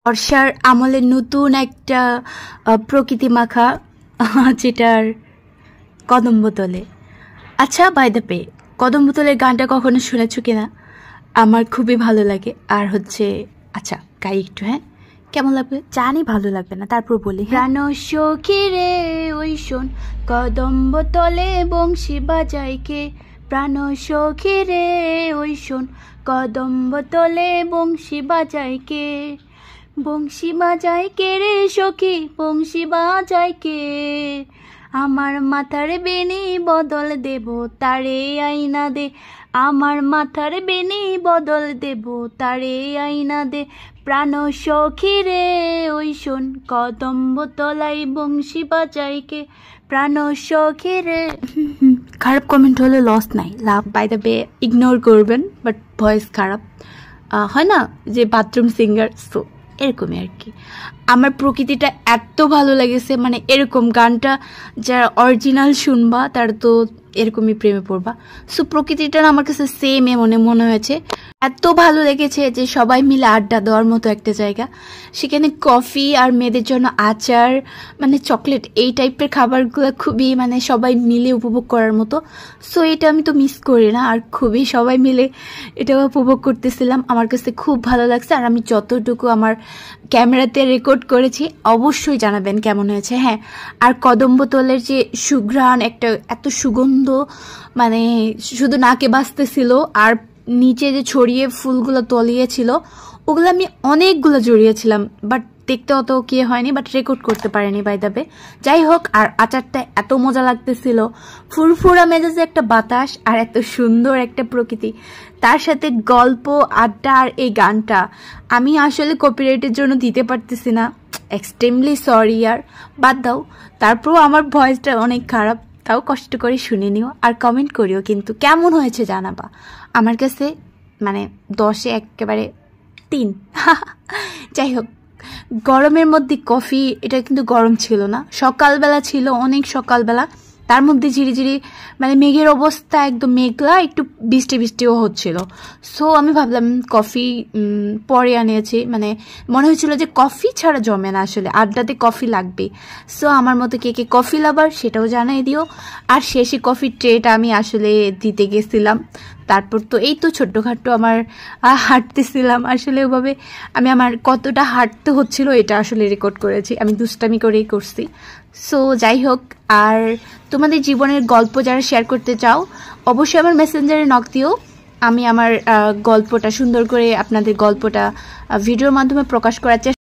বর্ষার আমলে নতুন একটা প্রকৃতি মাখা যেটার কদমবোতলে। আচ্ছা, বাই দ্য পে, কদমবোতলের গানটা কখনো শুনেছো কিনা? আমার খুবই ভালো লাগে। আর হচ্ছে, আচ্ছা গাই একটু, হ্যাঁ কেমন লাগবে জানি, ভালো লাগবে না, তারপর বলি। প্রাণ সখী রে ওই শোন, কদমবোতলে বংশী বাজায় কে। প্রাণ সখী রে ওই শোন, কদমবোতলে বংশী বাজায় কে। বংশী বাজায় কে রে সখী, বংশী বাজায় কে। আমার মাথার বেনি বদল দেব তারে আইনা দে। আমার মাথার বেনি বদল দেব তারে আইনা দে। প্রাণ সখী রে ওই শোন, কদমবোতলাই বংশী বাজায় কে। প্রাণ সখী রে। খারাপ কমেন্ট হলে লস নাই, লাভ। বাই দ্য বে ইগনোর করবেন, বাট ভয়েস খারাপ হয় না, যে বাথরুম সিঙ্গার, সো এরকমই আর কি। আমার প্রকৃতিটা এত ভালো লেগেছে, মানে এরকম গানটা যারা অরিজিনাল শুনবা তারা তো এরকমই প্রেমে পড়বা। সো প্রকৃতিটা আমার কাছে সেম মনে হয়েছে, এত ভালো লেগেছে যে সবাই মিলে আড্ডা দেওয়ার মতো একটা জায়গা। সেখানে কফি আর মেয়েদের জন্য আচার, মানে চকলেট, এই টাইপের খাবারগুলো খুবই মানে সবাই মিলে উপভোগ করার মতো। সো এটা আমি তো মিস করি না, আর খুবই সবাই মিলে এটা উপভোগ করতেছিলাম। আমার কাছে খুব ভালো লাগছে। আর আমি যতটুকু আমার ক্যামেরাতে রেকর্ড করেছি অবশ্যই জানাবেন কেমন হয়েছে। হ্যাঁ, আর কদমবোতলের যে সুঘ্রাণ, একটা এত সুগন্ধ, মানে শুধু নাকে বাজতেছিল। আর নিচে যে ছড়িয়ে ফুলগুলো তলিয়েছিল, ওগুলো আমি অনেকগুলো জড়িয়েছিলাম, বাট দেখতে অত কি হয়নি, বাট রেকর্ড করতে পারিনি বাই দ্য বে। যাই হোক, আর আচারটা এত মজা লাগতেছিল, ফুরফুরা মেজাজে একটা বাতাস আর এত সুন্দর একটা প্রকৃতি, তার সাথে গল্প, আড্ডা আর এই গানটা। আমি আসলে কপিরাইটের জন্য দিতে পারতেছি না, এক্সট্রিমলি সরি। আর বাদ দাও, তারপরও আমার ভয়েসটা অনেক খারাপ, তাও কষ্ট করে শুনে নিও আর কমেন্ট করিও কিন্তু কেমন হয়েছে জানাবা। আমার কাছে মানে 10-এ একেবারে 3। যাই হোক, গরমের মধ্যে কফি, এটা কিন্তু গরম ছিল না, সকালবেলা ছিল, অনেক সকালবেলা, তার মধ্যে ঝিরিঝিরি মানে মেঘের অবস্থা একদম মেঘলা, একটু বৃষ্টি বৃষ্টিও হচ্ছিল। সো আমি ভাবলাম কফি পরে আনিয়েছি, মানে মনে হয়েছিল যে কফি ছাড়া জমে না, আসলে আড্ডাতে কফি লাগবে। সো আমার মতো কে কে কফি লাভার সেটাও জানাই দিও। আর শেষে কফির ট্রেটা আমি আসলে দিতে গেছিলাম। তারপর তো এই তো ছোট্টখাট্টো আমার হাঁটতেছিলাম, আসলে ওভাবে আমি আমার কতটা হাঁটতে হচ্ছিল এটা আসলে রেকর্ড করেছি, আমি দুষ্টামি করেই করছি। সো যাই হোক, আর তোমাদের জীবনের গল্প যারা শেয়ার করতে চাও অবশ্যই আমার মেসেঞ্জারে নক দিও। আমি আমার গল্পটা সুন্দর করে, আপনাদের গল্পটা ভিডিওর মাধ্যমে প্রকাশ করার চেষ্টা